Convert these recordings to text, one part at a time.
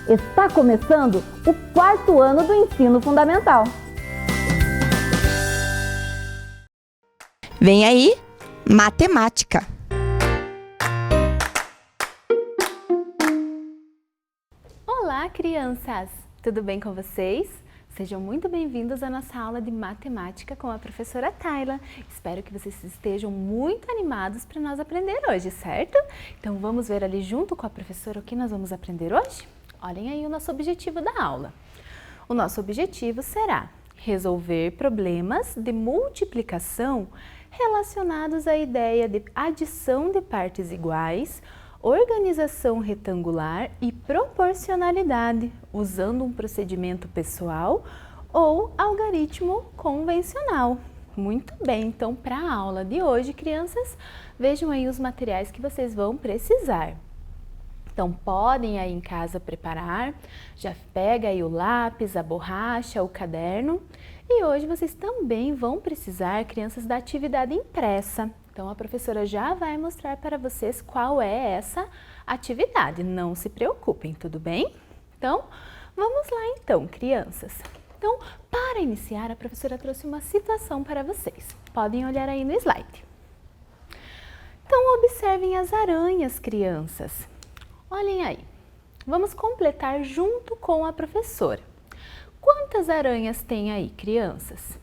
Está começando o 4º ano do ensino fundamental. Vem aí, matemática. Olá, crianças! Tudo bem com vocês? Sejam muito bem-vindos à nossa aula de matemática com a professora Tayla. Espero que vocês estejam muito animados para nós aprender hoje, certo? Então vamos ver ali junto com a professora o que nós vamos aprender hoje? Olhem aí o nosso objetivo da aula. O nosso objetivo será resolver problemas de multiplicação relacionados à ideia de adição de partes iguais, organização retangular e proporcionalidade, usando um procedimento pessoal ou algoritmo convencional. Muito bem, então para a aula de hoje, crianças, vejam aí os materiais que vocês vão precisar. Então podem aí em casa preparar, já pega aí o lápis, a borracha, o caderno. E hoje vocês também vão precisar, crianças, da atividade impressa. Então a professora já vai mostrar para vocês qual é essa atividade. Não se preocupem, tudo bem? Então, vamos lá então, crianças. Então, para iniciar, a professora trouxe uma situação para vocês. Podem olhar aí no slide. Então, observem as aranhas, crianças. Olhem aí. Vamos completar junto com a professora. Quantas aranhas tem aí, crianças?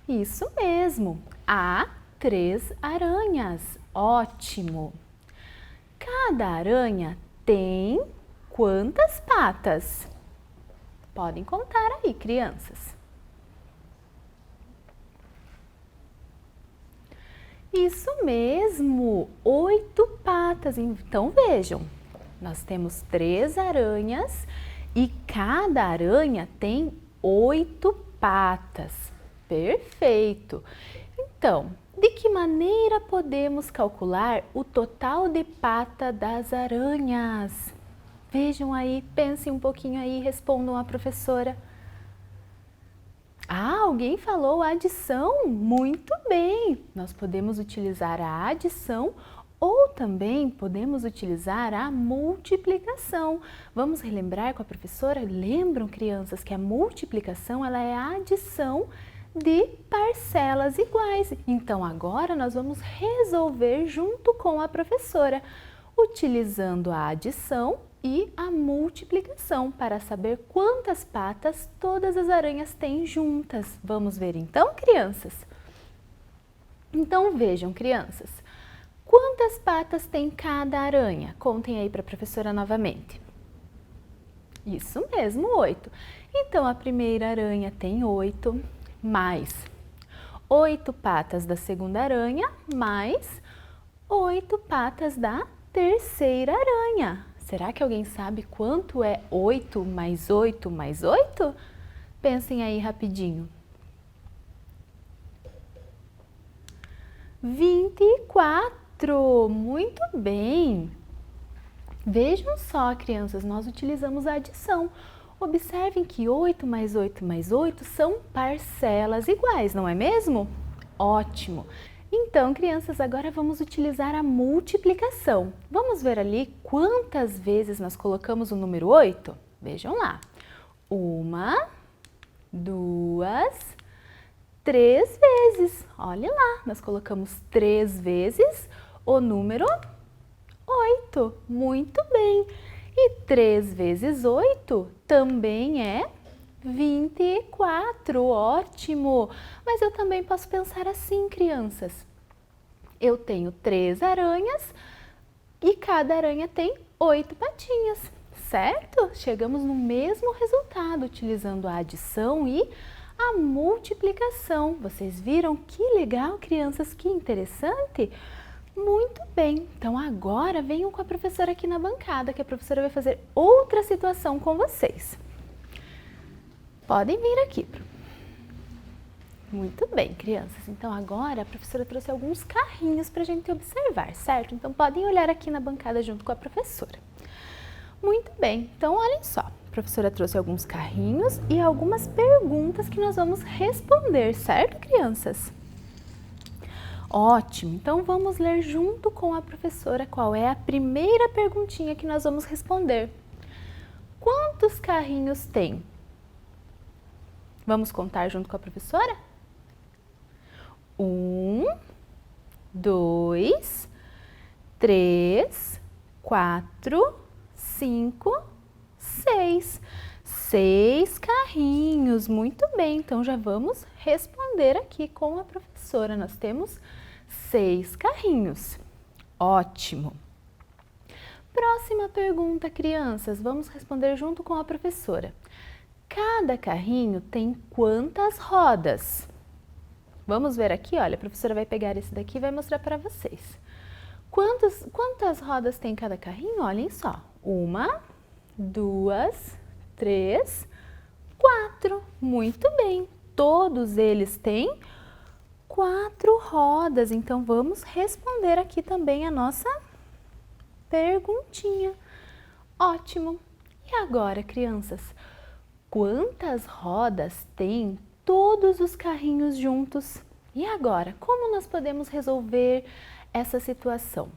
Isso mesmo, há 3 aranhas. Ótimo! Cada aranha tem quantas patas? Podem contar aí, crianças. Isso mesmo, 8 patas. Então vejam, nós temos 3 aranhas e cada aranha tem 8 patas. Perfeito! Então, de que maneira podemos calcular o total de pata das aranhas? Vejam aí, pensem um pouquinho aí e respondam à professora. Ah, alguém falou adição? Muito bem! Nós podemos utilizar a adição ou também podemos utilizar a multiplicação. Vamos relembrar com a professora? Lembram, crianças, que a multiplicação ela é a adição de parcelas iguais. Então, agora nós vamos resolver junto com a professora, utilizando a adição e a multiplicação para saber quantas patas todas as aranhas têm juntas. Vamos ver então, crianças? Então, vejam, crianças, quantas patas tem cada aranha? Contem aí para a professora novamente. Isso mesmo, 8. Então, a primeira aranha tem 8, mais 8 patas da segunda aranha, mais 8 patas da terceira aranha. Será que alguém sabe quanto é 8 mais 8 mais 8? Pensem aí rapidinho. 24! Muito bem! Vejam só, crianças, nós utilizamos a adição. Observem que 8 mais 8 mais 8 são parcelas iguais, não é mesmo? Ótimo! Então, crianças, agora vamos utilizar a multiplicação. Vamos ver ali quantas vezes nós colocamos o número 8? Vejam lá. 1, 2, 3 vezes. Olha lá, nós colocamos 3 vezes o número 8. Muito bem. E 3 vezes 8 também é 24. Ótimo! Mas eu também posso pensar assim, crianças. Eu tenho 3 aranhas e cada aranha tem 8 patinhas, certo? Chegamos no mesmo resultado utilizando a adição e a multiplicação. Vocês viram que legal, crianças? Que interessante! Muito bem, então agora venham com a professora aqui na bancada, que a professora vai fazer outra situação com vocês. Podem vir aqui. Muito bem, crianças. Então agora a professora trouxe alguns carrinhos para a gente observar, certo? Então podem olhar aqui na bancada junto com a professora. Muito bem, então olhem só. A professora trouxe alguns carrinhos e algumas perguntas que nós vamos responder, certo, crianças? Ótimo, então vamos ler junto com a professora qual é a primeira perguntinha que nós vamos responder. quantos carrinhos tem? Vamos contar junto com a professora? 1, 2, 3, 4, 5, 6. 6 carrinhos, muito bem. Então, já vamos responder aqui com a professora. Nós temos 6 carrinhos. Ótimo! Próxima pergunta, crianças. Vamos responder junto com a professora. Cada carrinho tem quantas rodas? Vamos ver aqui, olha, a professora vai pegar esse daqui e vai mostrar para vocês. Quantas rodas tem cada carrinho? Olhem só. 1, 2, 3, 4. Muito bem. Todos eles têm 4 rodas. Então, vamos responder aqui também a nossa perguntinha. Ótimo. E agora, crianças? Quantas rodas tem todos os carrinhos juntos? E agora, como nós podemos resolver essa situação?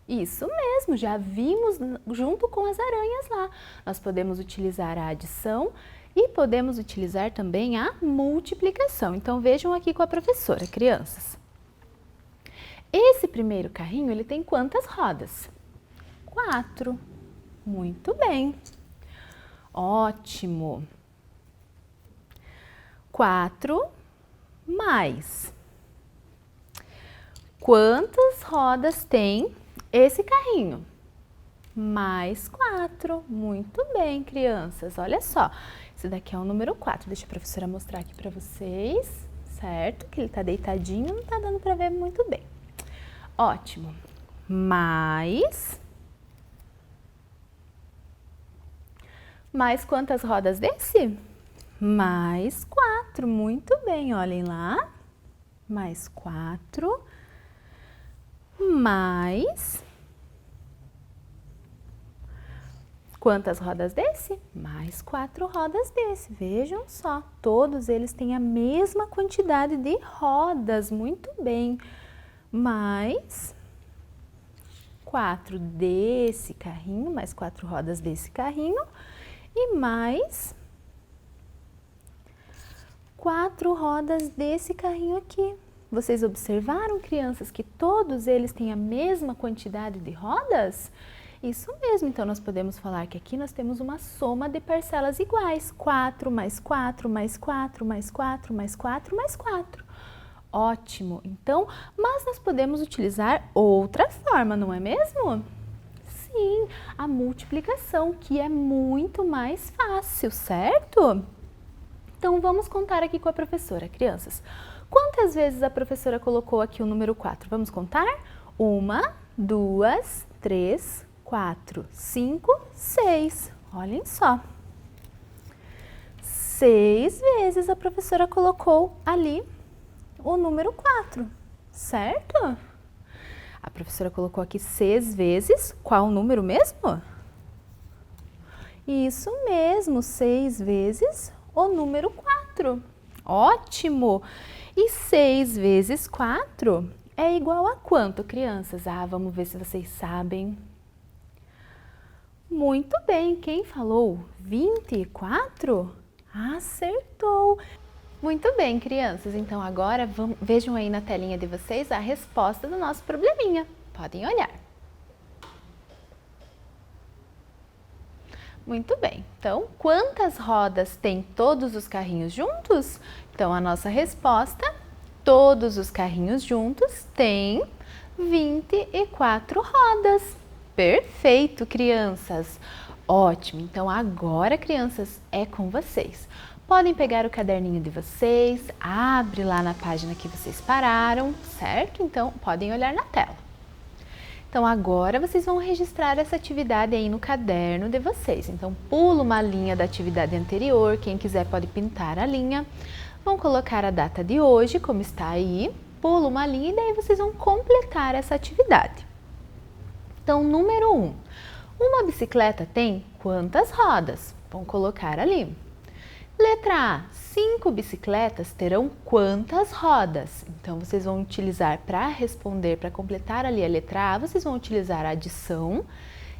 Isso mesmo, já vimos junto com as aranhas lá. Nós podemos utilizar a adição e podemos utilizar também a multiplicação. Então, vejam aqui com a professora, crianças. Esse primeiro carrinho, ele tem quantas rodas? 4. Muito bem. Ótimo. 4 mais. Quantas rodas tem esse carrinho? Mais 4. Muito bem, crianças. Olha só. Esse daqui é o número 4. Deixa a professora mostrar aqui para vocês. Certo? Que ele tá deitadinho, não tá dando para ver muito bem. Ótimo. Mais quantas rodas desse? Mais 4. Muito bem, olhem lá. Mais 4. Mais quantas rodas desse? Mais 4 rodas desse. Vejam só, todos eles têm a mesma quantidade de rodas. Muito bem. Mais 4 desse carrinho, mais 4 rodas desse carrinho e mais 4 rodas desse carrinho aqui. Vocês observaram, crianças, que todos eles têm a mesma quantidade de rodas? Isso mesmo, então nós podemos falar que aqui nós temos uma soma de parcelas iguais. 4 mais 4 mais 4 mais 4 mais 4 mais 4. Ótimo! Então, mas nós podemos utilizar outra forma, não é mesmo? Sim, a multiplicação, que é muito mais fácil, certo? Então, vamos contar aqui com a professora, crianças. Quantas vezes a professora colocou aqui o número 4? Vamos contar? 1, 2, 3, 4, 5, 6. Olhem só. 6 vezes a professora colocou ali o número 4, certo? A professora colocou aqui 6 vezes, qual o número mesmo? Isso mesmo, 6 vezes o número 4. Ótimo! E 6 vezes 4 é igual a quanto, crianças? Ah, vamos ver se vocês sabem. Muito bem, quem falou? 24? Acertou! Muito bem, crianças. Então, agora vejam aí na telinha de vocês a resposta do nosso probleminha. Podem olhar. Muito bem. Então, quantas rodas tem todos os carrinhos juntos? Então, a nossa resposta, todos os carrinhos juntos têm 24 rodas. Perfeito, crianças. Ótimo. Então, agora, crianças, é com vocês. Podem pegar o caderninho de vocês, abre lá na página que vocês pararam, certo? Então, podem olhar na tela. Então, agora vocês vão registrar essa atividade aí no caderno de vocês. Então, pula uma linha da atividade anterior, quem quiser pode pintar a linha. Vão colocar a data de hoje, como está aí, pula uma linha e daí vocês vão completar essa atividade. Então, número 1. Uma bicicleta tem quantas rodas? Vão colocar ali. Letra A, 5 bicicletas terão quantas rodas? Então, vocês vão utilizar para responder, para completar ali a letra A, vocês vão utilizar a adição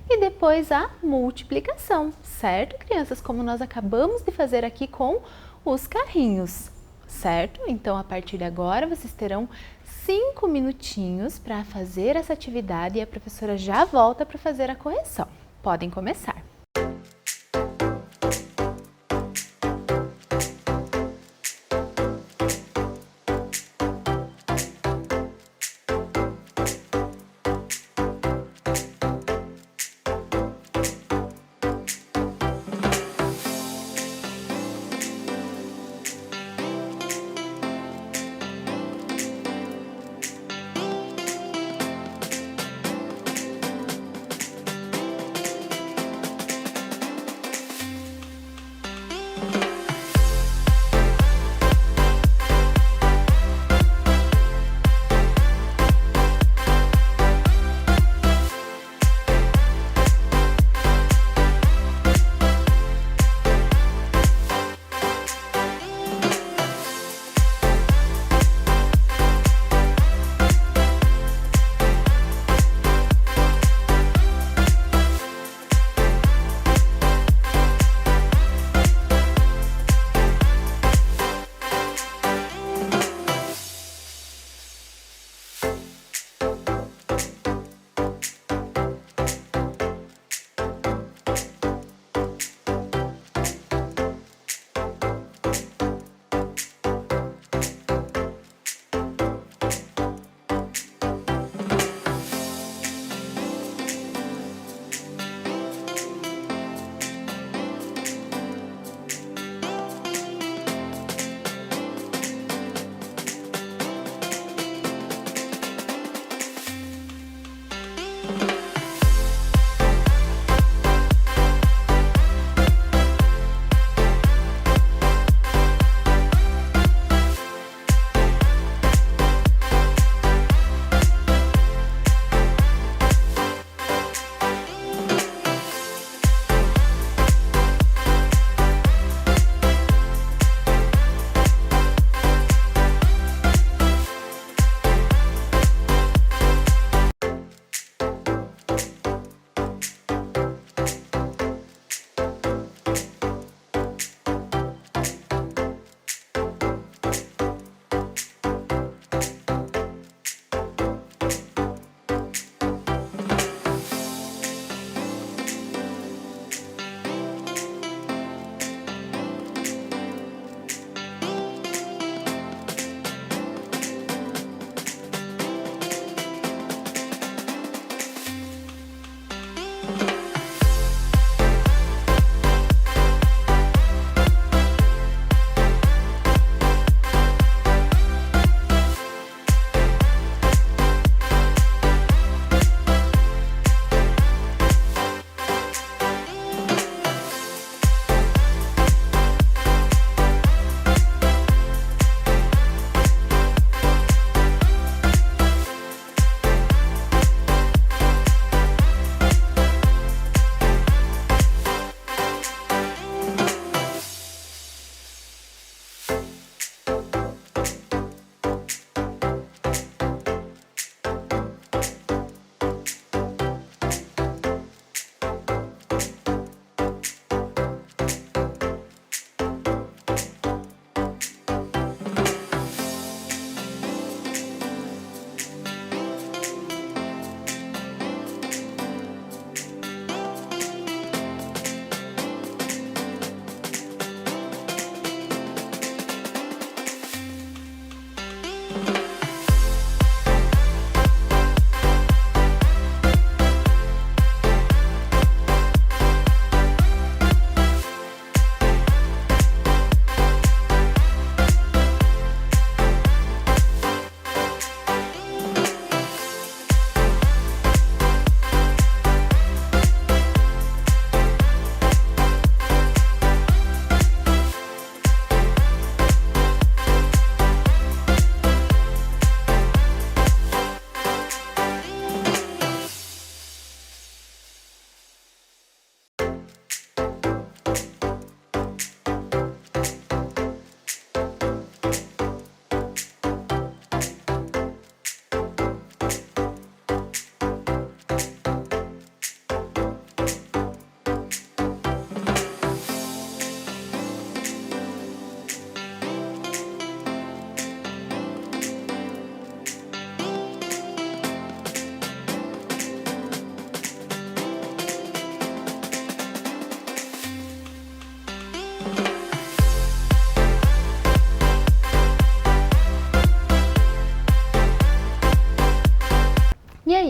e depois a multiplicação, certo, crianças? Como nós acabamos de fazer aqui com os carrinhos, certo? Então, a partir de agora, vocês terão 5 minutinhos para fazer essa atividade e a professora já volta para fazer a correção. Podem começar.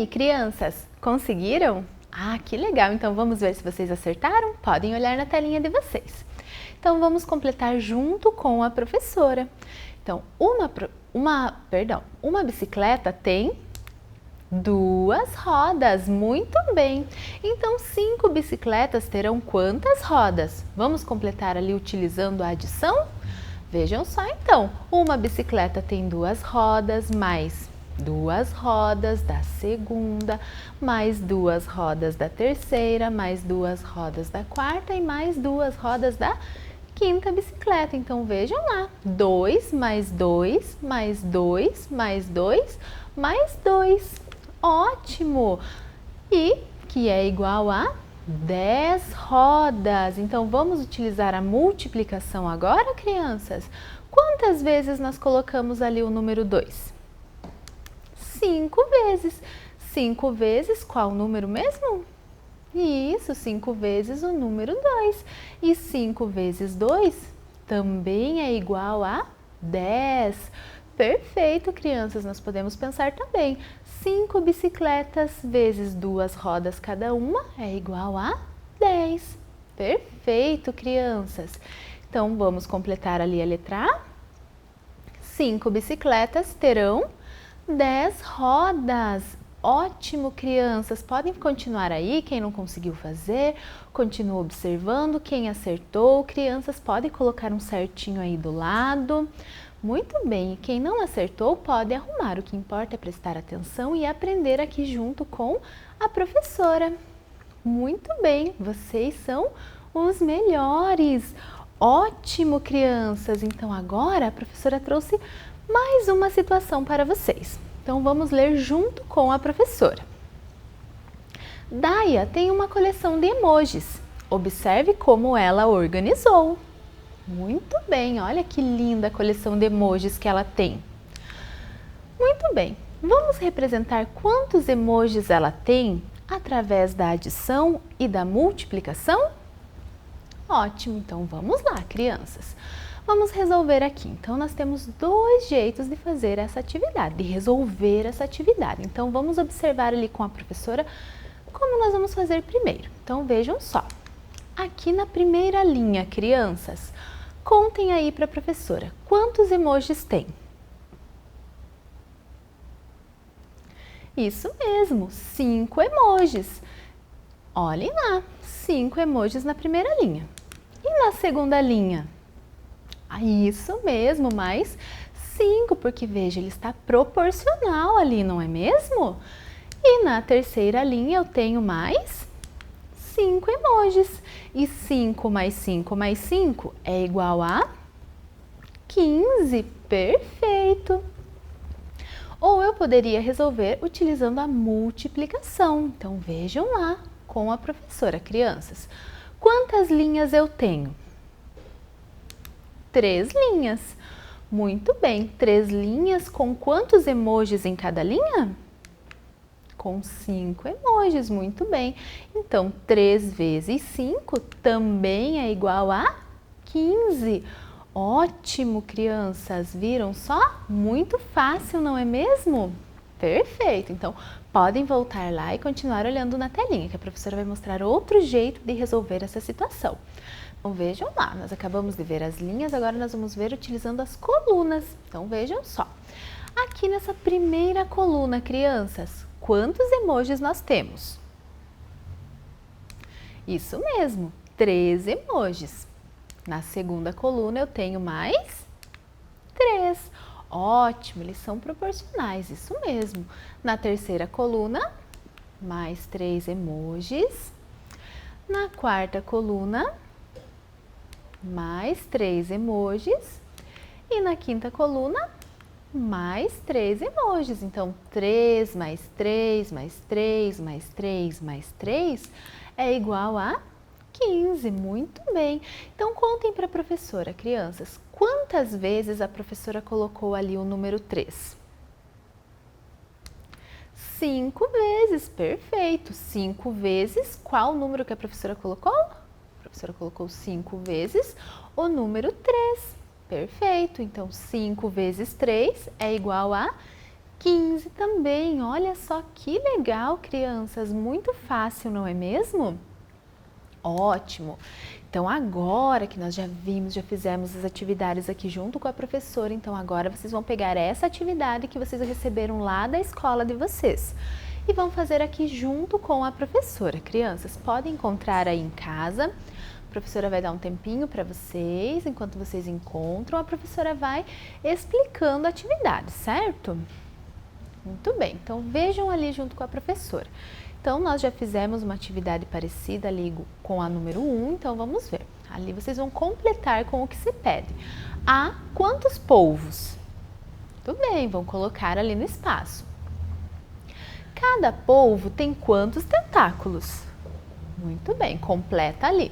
aí, crianças, conseguiram? Ah, que legal! Então vamos ver se vocês acertaram? Podem olhar na telinha de vocês. Então vamos completar junto com a professora. Então, uma bicicleta tem 2 rodas, muito bem. Então, 5 bicicletas terão quantas rodas? Vamos completar ali utilizando a adição? Vejam só então, uma bicicleta tem 2 rodas, mais 2 rodas da segunda, mais 2 rodas da terceira, mais 2 rodas da quarta e mais 2 rodas da quinta bicicleta. Então, vejam lá, 2 mais 2, mais 2, mais 2, mais 2. Ótimo! E que é igual a 10 rodas. Então, vamos utilizar a multiplicação agora, crianças? Quantas vezes nós colocamos ali o número 2? 5 vezes. 5 vezes qual número mesmo? Isso, 5 vezes o número 2. E 5 vezes 2 também é igual a 10. Perfeito, crianças. Nós podemos pensar também. 5 bicicletas vezes 2 rodas cada uma é igual a 10. Perfeito, crianças. Então, vamos completar ali a letra A. 5 bicicletas terão 10 rodas. Ótimo, crianças. Podem continuar aí, quem não conseguiu fazer, continua observando. Quem acertou, crianças, podem colocar um certinho aí do lado. Muito bem, e quem não acertou pode arrumar. O que importa é prestar atenção e aprender aqui junto com a professora. Muito bem, vocês são os melhores. Ótimo, crianças. Então agora a professora trouxe mais uma situação para vocês. Então vamos ler junto com a professora. Daia tem uma coleção de emojis. Observe como ela organizou. Muito bem, olha que linda a coleção de emojis que ela tem. Muito bem, vamos representar quantos emojis ela tem através da adição e da multiplicação? Ótimo, então vamos lá, crianças. Vamos resolver aqui. Então, nós temos 2 jeitos de fazer essa atividade, de resolver essa atividade. Então, vamos observar ali com a professora como nós vamos fazer primeiro. Então, vejam só. Aqui na primeira linha, crianças, contem aí para a professora, quantos emojis tem? Isso mesmo, 5 emojis. Olhem lá, 5 emojis na primeira linha. E na segunda linha? Isso mesmo, mais 5, porque veja, ele está proporcional ali, não é mesmo? E na terceira linha eu tenho mais 5 emojis. E 5 mais 5 mais 5 é igual a 15. Perfeito! Ou eu poderia resolver utilizando a multiplicação. Então, vejam lá com a professora, crianças. Quantas linhas eu tenho? 3 linhas. Muito bem, 3 linhas com quantos emojis em cada linha? Com 5 emojis, muito bem. Então, 3 vezes 5 também é igual a 15. Ótimo, crianças! Viram só? Muito fácil, não é mesmo? Perfeito! Então, podem voltar lá e continuar olhando na telinha, que a professora vai mostrar outro jeito de resolver essa situação. Então, vejam lá, nós acabamos de ver as linhas, agora nós vamos ver utilizando as colunas. Então, vejam só. Aqui nessa primeira coluna, crianças, quantos emojis nós temos? Isso mesmo, 3 emojis. Na segunda coluna eu tenho mais 3. Ótimo, eles são proporcionais, isso mesmo. Na terceira coluna, mais 3 emojis. Na quarta coluna, mais 3 emojis. E na quinta coluna, mais 3 emojis. Então, 3 mais 3 mais 3 mais 3 mais 3 é igual a 15. Muito bem. Então, contem para a professora, crianças, quantas vezes a professora colocou ali o número 3? 5 vezes. Perfeito. 5 vezes, qual número que a professora colocou? A professora colocou 5 vezes o número 3. Perfeito. Então, 5 vezes 3 é igual a 15 também. Olha só que legal, crianças. Muito fácil, não é mesmo? Ótimo! Então agora que nós já vimos, já fizemos as atividades aqui junto com a professora, então agora vocês vão pegar essa atividade que vocês receberam lá da escola de vocês e vão fazer aqui junto com a professora. Crianças, podem encontrar aí em casa, a professora vai dar um tempinho para vocês, enquanto vocês encontram, a professora vai explicando a atividade, certo? Muito bem, então vejam ali junto com a professora. Então, nós já fizemos uma atividade parecida ali com a número 1, então vamos ver. Ali vocês vão completar com o que se pede. Há quantos polvos? Tudo bem, vão colocar ali no espaço. Cada polvo tem quantos tentáculos? Muito bem, completa ali.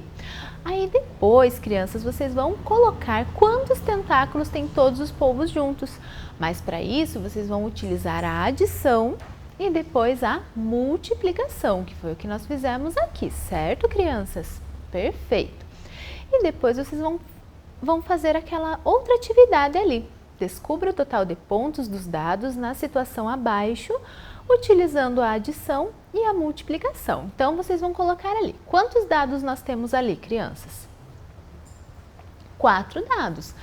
Aí depois, crianças, vocês vão colocar quantos tentáculos tem todos os polvos juntos. Mas para isso, vocês vão utilizar a adição e depois a multiplicação, que foi o que nós fizemos aqui, certo, crianças? Perfeito. E depois vocês vão fazer aquela outra atividade ali. Descubra o total de pontos dos dados na situação abaixo, utilizando a adição e a multiplicação. Então, vocês vão colocar ali. Quantos dados nós temos ali, crianças? 4 dados.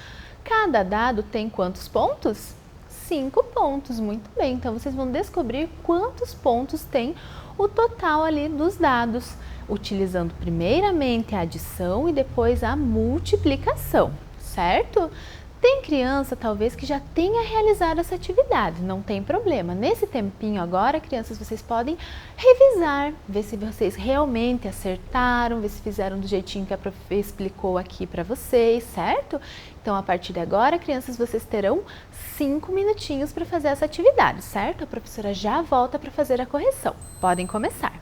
Cada dado tem quantos pontos? 5 pontos, muito bem. Então, vocês vão descobrir quantos pontos tem o total ali dos dados, utilizando primeiramente a adição e depois a multiplicação, certo? Tem criança, talvez, que já tenha realizado essa atividade, não tem problema. Nesse tempinho agora, crianças, vocês podem revisar, ver se vocês realmente acertaram, ver se fizeram do jeitinho que a prof explicou aqui para vocês, certo? Então, a partir de agora, crianças, vocês terão 5 minutinhos para fazer essa atividade, certo? A professora já volta para fazer a correção. Podem começar.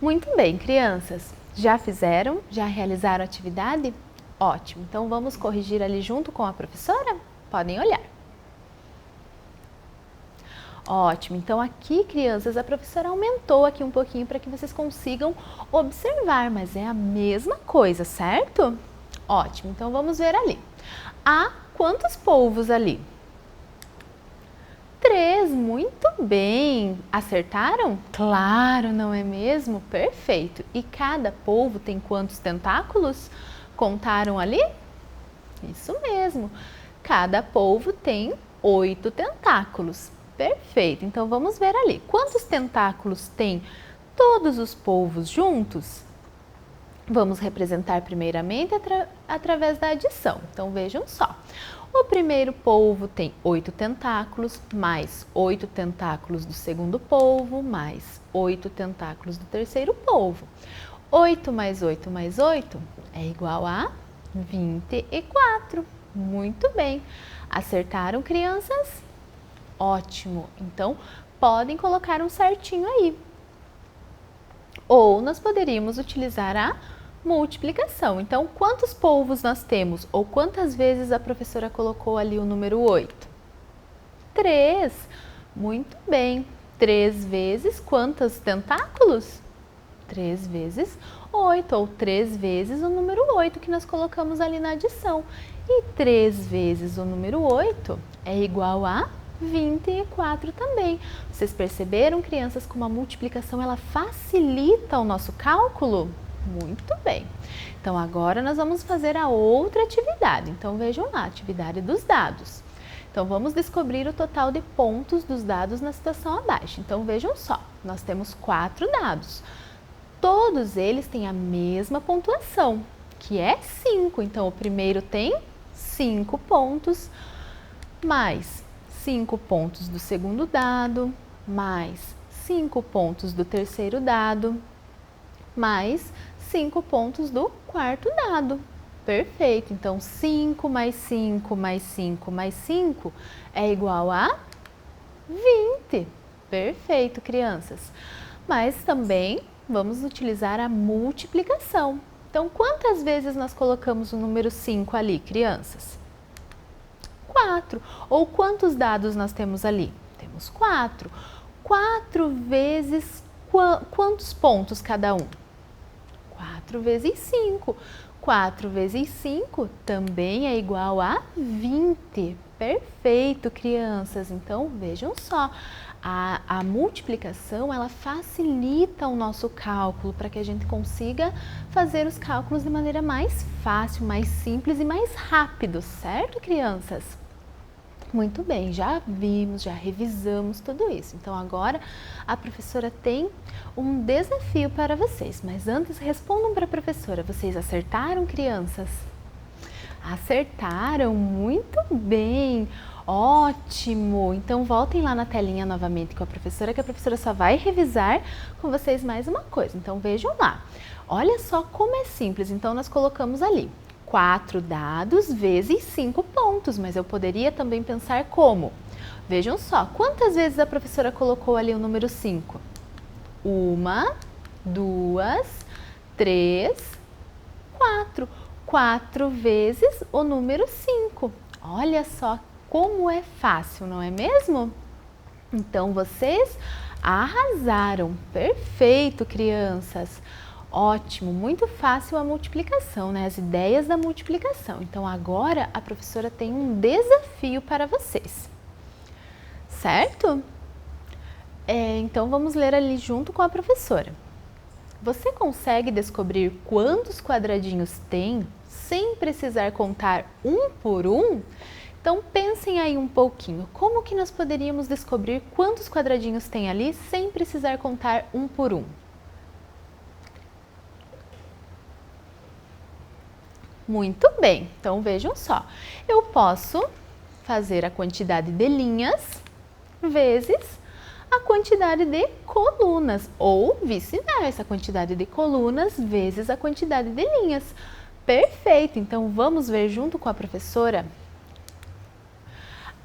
Muito bem, crianças. Já fizeram? Já realizaram a atividade? Ótimo. Então, vamos corrigir ali junto com a professora? Podem olhar. Ótimo. Então, aqui, crianças, a professora aumentou aqui um pouquinho para que vocês consigam observar, mas é a mesma coisa, certo? Ótimo. Então, vamos ver ali. Há quantos polvos ali? 3, muito bem. Acertaram? Claro, não é mesmo? Perfeito. E cada polvo tem quantos tentáculos? Contaram ali? Isso mesmo. Cada polvo tem 8 tentáculos. Perfeito. Então, vamos ver ali. Quantos tentáculos tem todos os polvos juntos? Vamos representar primeiramente através da adição. Então, vejam só. O primeiro polvo tem 8 tentáculos, mais 8 tentáculos do segundo polvo, mais 8 tentáculos do terceiro polvo. 8 mais 8 mais 8 é igual a 24. Muito bem. Acertaram, crianças? Ótimo. Então, podem colocar um certinho aí. Ou nós poderíamos utilizar a multiplicação. Então, quantos polvos nós temos? Ou quantas vezes a professora colocou ali o número 8? 3. Muito bem. 3 vezes quantos tentáculos? 3 vezes 8, ou 3 vezes o número 8 que nós colocamos ali na adição. E 3 vezes o número 8 é igual a 24 também. Vocês perceberam, crianças, como a multiplicação ela facilita o nosso cálculo? Muito bem. Então, agora nós vamos fazer a outra atividade. Então, vejam lá, atividade dos dados. Então, vamos descobrir o total de pontos dos dados na situação abaixo. Então, vejam só, nós temos 4 dados. Todos eles têm a mesma pontuação, que é 5. Então, o primeiro tem 5 pontos, mais 5 pontos do segundo dado, mais 5 pontos do terceiro dado, mais 5 pontos do quarto dado. Perfeito. Então, 5 mais 5 mais 5 mais 5 é igual a 20. Perfeito, crianças. Mas também vamos utilizar a multiplicação. Então, quantas vezes nós colocamos o número 5 ali, crianças? 4. Ou quantos dados nós temos ali? Temos 4. 4 vezes quantos pontos cada um? 4 vezes 5. 4 vezes 5 também é igual a 20. Perfeito, crianças. Então, vejam só, a multiplicação, ela facilita o nosso cálculo para que a gente consiga fazer os cálculos de maneira mais fácil, mais simples e mais rápido, certo, crianças? Muito bem, já vimos, já revisamos tudo isso. Então, agora a professora tem um desafio para vocês. Mas antes, respondam para a professora. Vocês acertaram, crianças? Acertaram, muito bem. Ótimo! Então, voltem lá na telinha novamente com a professora, que a professora só vai revisar com vocês mais uma coisa. Então, vejam lá. Olha só como é simples. Então, nós colocamos ali 4 dados vezes 5 pontos, mas eu poderia também pensar como? Vejam só, quantas vezes a professora colocou ali o número 5? 1, 2, 3, 4. 4 vezes o número 5. Olha só como é fácil, não é mesmo? Então, vocês arrasaram. Perfeito, crianças. Ótimo, muito fácil a multiplicação, né? As ideias da multiplicação. Então, agora a professora tem um desafio para vocês, certo? Então, vamos ler ali junto com a professora. Você consegue descobrir quantos quadradinhos tem sem precisar contar um por um? Então, pensem aí um pouquinho. Como que nós poderíamos descobrir quantos quadradinhos tem ali sem precisar contar um por um? Muito bem, então vejam só, eu posso fazer a quantidade de linhas vezes a quantidade de colunas, ou vice-versa, a quantidade de colunas vezes a quantidade de linhas. Perfeito, então vamos ver junto com a professora,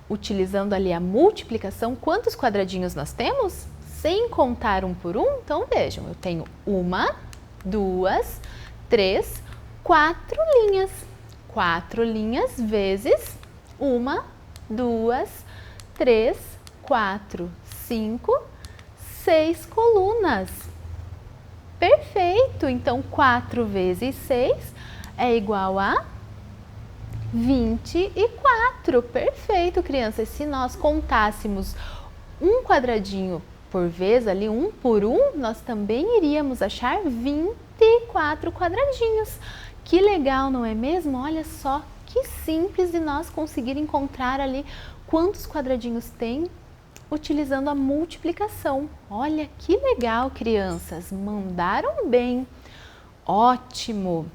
utilizando ali a multiplicação, quantos quadradinhos nós temos? sem contar um por um? Então vejam, eu tenho 1, 2, 3, 4 linhas. 4 linhas vezes 1, 2, 3, 4, 5, 6 colunas. Perfeito! Então 4 vezes 6 é igual a 24. Perfeito, crianças. Se nós contássemos um quadradinho por vez, ali um por um, nós também iríamos achar 24 quadradinhos. Que legal, não é mesmo? Olha só que simples de nós conseguir encontrar ali quantos quadradinhos tem utilizando a multiplicação. Olha que legal, crianças. Mandaram bem. Ótimo!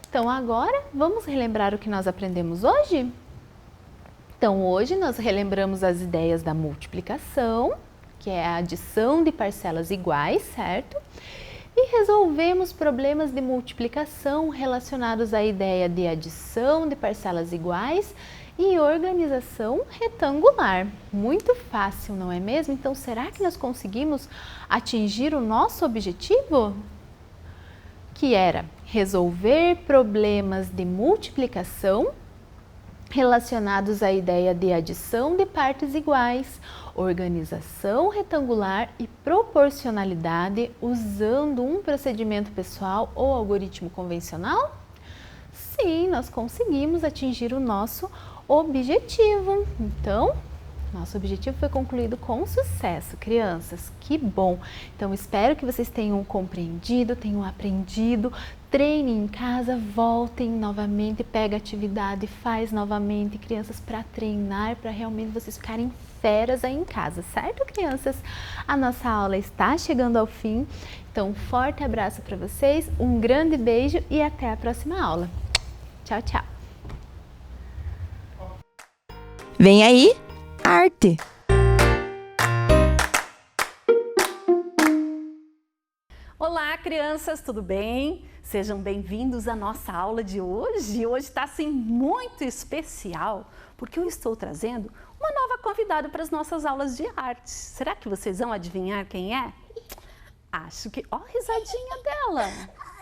Então agora vamos relembrar o que nós aprendemos hoje? Então hoje nós relembramos as ideias da multiplicação, que é a adição de parcelas iguais, certo? E resolvemos problemas de multiplicação relacionados à ideia de adição de parcelas iguais e organização retangular. Muito fácil, não é mesmo? Então será que nós conseguimos atingir o nosso objetivo? Que era resolver problemas de multiplicação relacionados à ideia de adição de partes iguais, organização retangular e proporcionalidade usando um procedimento pessoal ou algoritmo convencional? Sim, nós conseguimos atingir o nosso objetivo. Então, nosso objetivo foi concluído com sucesso, crianças. Que bom! Então, espero que vocês tenham compreendido, tenham aprendido. Treinem em casa, voltem novamente, pega a atividade, faz novamente, crianças, para treinar, para realmente vocês ficarem feras aí em casa, certo, crianças? A nossa aula está chegando ao fim, então um forte abraço para vocês, um grande beijo e até a próxima aula. Tchau, tchau! Vem aí, arte! Olá, crianças, tudo bem? Sejam bem-vindos à nossa aula de hoje. Hoje está assim muito especial, porque eu estou trazendo uma nova convidada para as nossas aulas de arte. Será que vocês vão adivinhar quem é? Acho que... Ó a risadinha dela!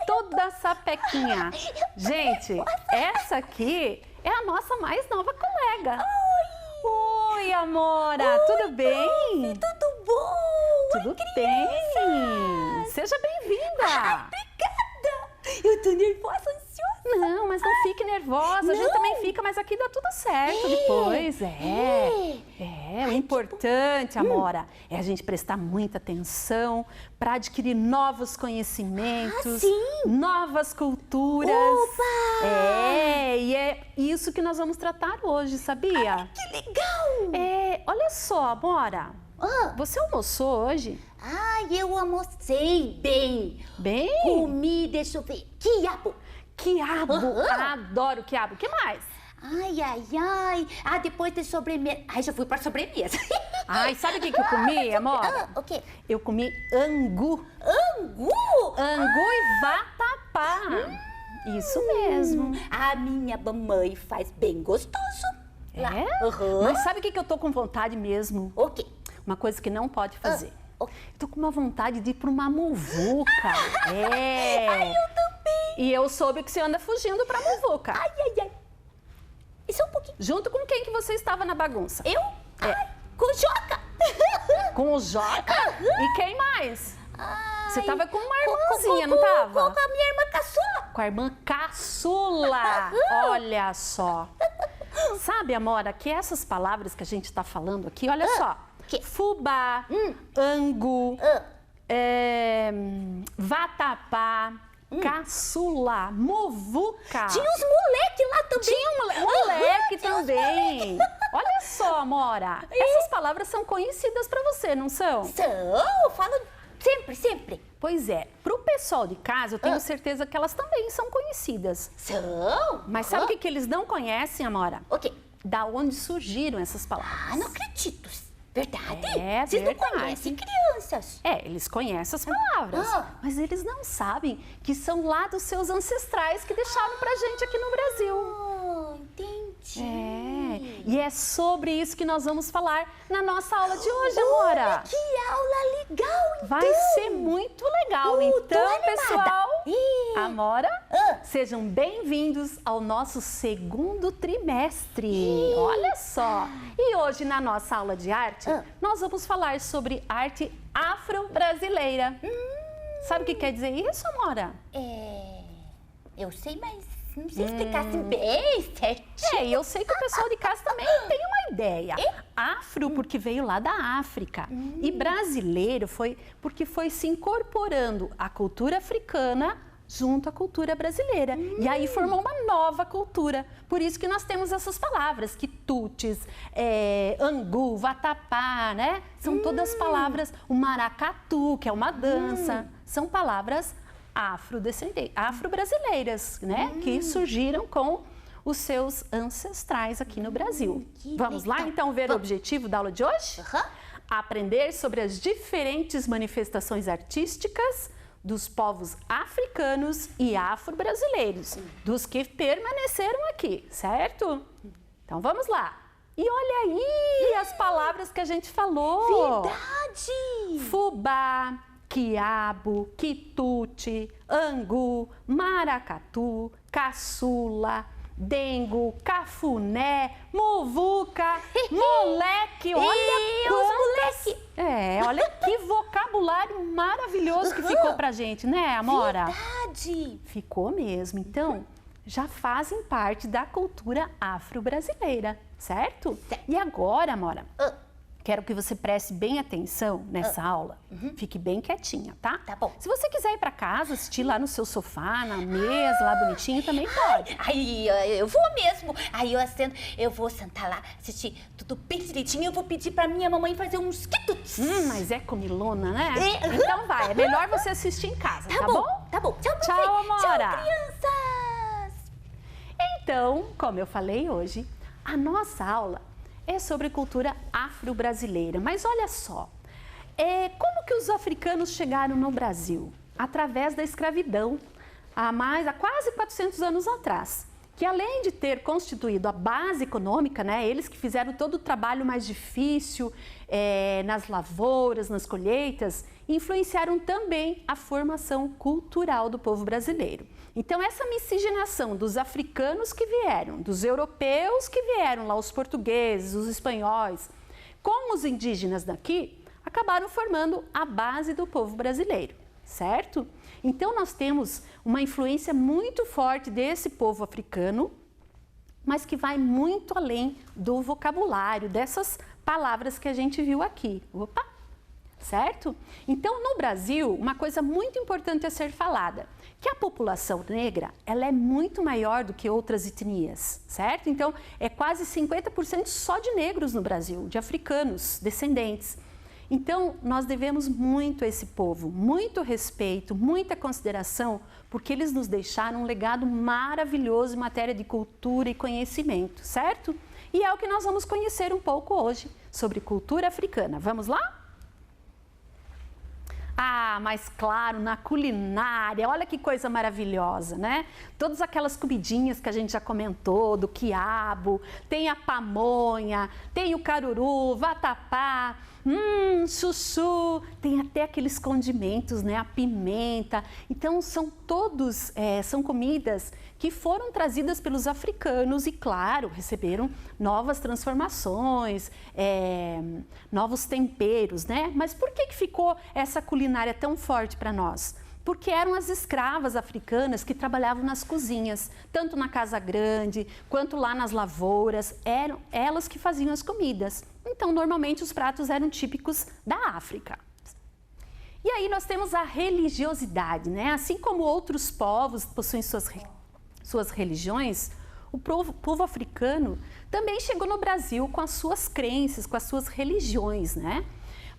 Toda sapequinha! Gente, essa aqui é a nossa mais nova colega. Oi, Amora! Tudo bem? Tudo bom? Tudo bem! Seja bem-vinda! Obrigada! Eu tô nervosa, ansiosa. Não, mas não fique nervosa, a gente também fica, mas aqui dá tudo certo depois. O importante, Amora, é a gente prestar muita atenção para adquirir novos conhecimentos, novas culturas. Opa! E é isso que nós vamos tratar hoje, sabia? Que legal! Olha só, Amora, você almoçou hoje? Eu almocei bem. Bem? Comi, deixa eu ver, quiabo. Quiabo, adoro quiabo. O que mais? Depois de sobremesa. Já fui pra sobremesa. Sabe o que eu comi, amor? O quê? Eu comi angu. Angu? Angu e vatapá. Isso mesmo. A minha mamãe faz bem gostoso. Lá. Mas sabe o que eu tô com vontade mesmo? O quê? Uma coisa que não pode fazer. Eu tô com uma vontade de ir pra uma muvuca. Eu também. E eu soube que você anda fugindo pra muvuca. Isso é um pouquinho. Junto com quem que você estava na bagunça? Eu? Com o Joca. Com o Joca? E quem mais? Você tava com uma irmãzinha, não tava? Com a minha irmã caçula. Com a irmã caçula. Olha só. Sabe, Amora, que essas palavras que a gente tá falando aqui, olha só. Fubá, angu, vatapá, caçula, muvuca. Tinha uns moleque lá também. Tinha moleque também. Olha só, Amora, essas palavras são conhecidas para você, não são? São, eu falo sempre. Pois é, pro pessoal de casa, eu tenho certeza que elas também são conhecidas. São? Mas sabe o que eles não conhecem, Amora? O quê? Da onde surgiram essas palavras. Não acredito. Verdade? Vocês Vocês não conhecem crianças. Eles conhecem as palavras, mas eles não sabem que são lá dos seus ancestrais que deixaram pra gente aqui no Brasil. Entendi. E é sobre isso que nós vamos falar na nossa aula de hoje, Amora. Que aula legal! Vai ser muito legal. Então, pessoal, Amora, sejam bem-vindos ao nosso segundo trimestre. Olha só. E hoje, na nossa aula de arte, nós vamos falar sobre arte afro-brasileira. Sabe o que quer dizer isso, Amora? Eu sei, mas não sei explicar assim bem certinho. E eu sei que o pessoal de casa também tem uma ideia. Afro, porque veio lá da África. E brasileiro porque foi se incorporando à cultura africana junto à cultura brasileira. E aí formou uma nova cultura. Por isso que nós temos essas palavras, quitutes, angu, vatapá, né? São todas palavras, o maracatu, que é uma dança, são palavras afro-brasileiras, né? Que surgiram com os seus ancestrais aqui no Brasil. Vamos lá, então, ver o objetivo da aula de hoje? Aprender sobre as diferentes manifestações artísticas dos povos africanos e afro-brasileiros, dos que permaneceram aqui, certo? Então, vamos lá. E olha aí as palavras que a gente falou. Verdade! Fubá, quiabo, quitute, angu, maracatu, caçula, dengo, cafuné, muvuca, moleque. Olha moleque! Olha que vocabulário maravilhoso que ficou pra gente, né, Amora? Verdade! Ficou mesmo. Então, já fazem parte da cultura afro-brasileira, certo? E agora, Amora, quero que você preste bem atenção nessa aula. Fique bem quietinha, tá? Tá bom. Se você quiser ir pra casa, assistir lá no seu sofá, na mesa, lá bonitinho, também pode. Aí eu vou mesmo. Aí eu vou sentar lá, assistir tudo bem direitinho. Eu vou pedir pra minha mamãe fazer uns quitutes. Mas é comilona, né? Então vai, é melhor você assistir em casa, tá bom? Tá bom. Tchau, Tchau, Amora. Tchau, crianças. Então, como eu falei hoje, a nossa aula é sobre cultura afro-brasileira. Mas olha só, como que os africanos chegaram no Brasil? Através da escravidão, há quase 400 anos atrás. Que além de ter constituído a base econômica, né, eles que fizeram todo o trabalho mais difícil nas lavouras, nas colheitas, influenciaram também a formação cultural do povo brasileiro. Então, essa miscigenação dos africanos que vieram, dos europeus que vieram lá, os portugueses, os espanhóis, com os indígenas daqui, acabaram formando a base do povo brasileiro, certo? Então, nós temos uma influência muito forte desse povo africano, mas que vai muito além do vocabulário, dessas palavras que a gente viu aqui. Opa! Certo? Então, no Brasil, uma coisa muito importante a ser falada, que a população negra, ela é muito maior do que outras etnias, certo? Então, é quase 50% só de negros no Brasil, de africanos, descendentes. Então, nós devemos muito a esse povo, muito respeito, muita consideração, porque eles nos deixaram um legado maravilhoso em matéria de cultura e conhecimento, certo? E é o que nós vamos conhecer um pouco hoje, sobre cultura africana. Vamos lá? Mas claro, na culinária, olha que coisa maravilhosa, né? Todas aquelas comidinhas que a gente já comentou, do quiabo, tem a pamonha, tem o caruru, vatapá, chuchu, tem até aqueles condimentos, né? A pimenta. Então, são comidas que foram trazidas pelos africanos e, claro, receberam novas transformações, novos temperos, né? Mas por que ficou essa culinária tão forte para nós? Porque eram as escravas africanas que trabalhavam nas cozinhas, tanto na casa grande quanto lá nas lavouras, eram elas que faziam as comidas. Então, normalmente, os pratos eram típicos da África. E aí nós temos a religiosidade, né? Assim como outros povos possuem suas religiões, o povo africano também chegou no Brasil com as suas crenças, com as suas religiões, né?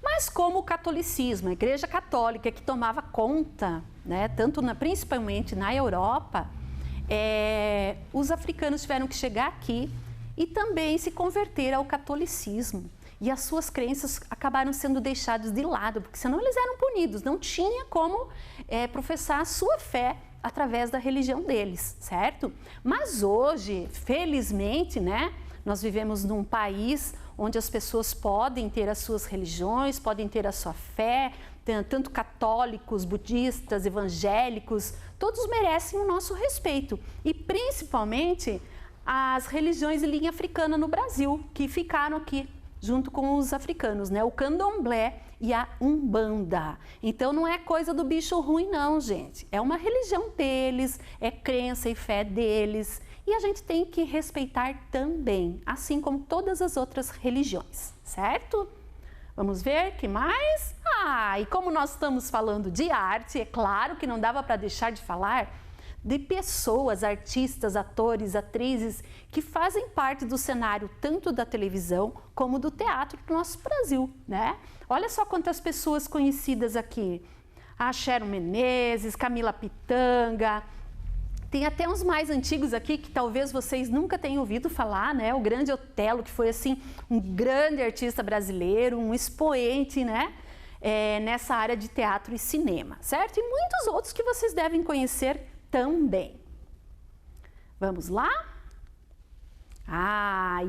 Mas como o catolicismo, a Igreja Católica que tomava conta, né, principalmente na Europa, os africanos tiveram que chegar aqui e também se converter ao catolicismo. E as suas crenças acabaram sendo deixadas de lado, porque senão eles eram punidos, não tinha como professar a sua fé através da religião deles, certo? Mas hoje, felizmente, né, nós vivemos num país onde as pessoas podem ter as suas religiões, podem ter a sua fé, Tanto católicos, budistas, evangélicos, todos merecem o nosso respeito. E principalmente as religiões de linha africana no Brasil, que ficaram aqui junto com os africanos, né? O candomblé e a umbanda. Então não é coisa do bicho ruim não, gente. É uma religião deles, é crença e fé deles. E a gente tem que respeitar também, assim como todas as outras religiões, certo? Vamos ver, que mais? E como nós estamos falando de arte, é claro que não dava para deixar de falar de pessoas, artistas, atores, atrizes que fazem parte do cenário tanto da televisão como do teatro do nosso Brasil, né? Olha só quantas pessoas conhecidas aqui. A Sharon Menezes, Camila Pitanga, tem até uns mais antigos aqui que talvez vocês nunca tenham ouvido falar, né? O grande Otelo, que foi assim um grande artista brasileiro, um expoente, né? Nessa área de teatro e cinema, certo? E muitos outros que vocês devem conhecer também. Vamos lá?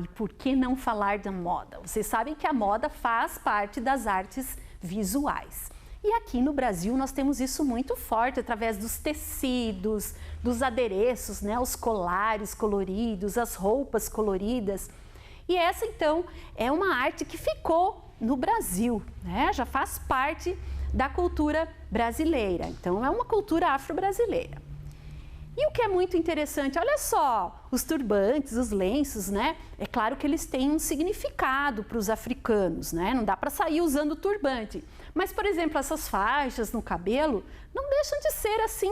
E por que não falar da moda? Vocês sabem que a moda faz parte das artes visuais. E aqui no Brasil nós temos isso muito forte através dos tecidos, dos adereços, né? Os colares coloridos, as roupas coloridas. E essa então é uma arte que ficou no Brasil, né? Já faz parte da cultura brasileira. Então é uma cultura afro-brasileira. E o que é muito interessante, olha só, os turbantes, os lenços, né? É claro que eles têm um significado para os africanos, né? Não dá para sair usando turbante. Mas, por exemplo, essas faixas no cabelo não deixam de ser, assim,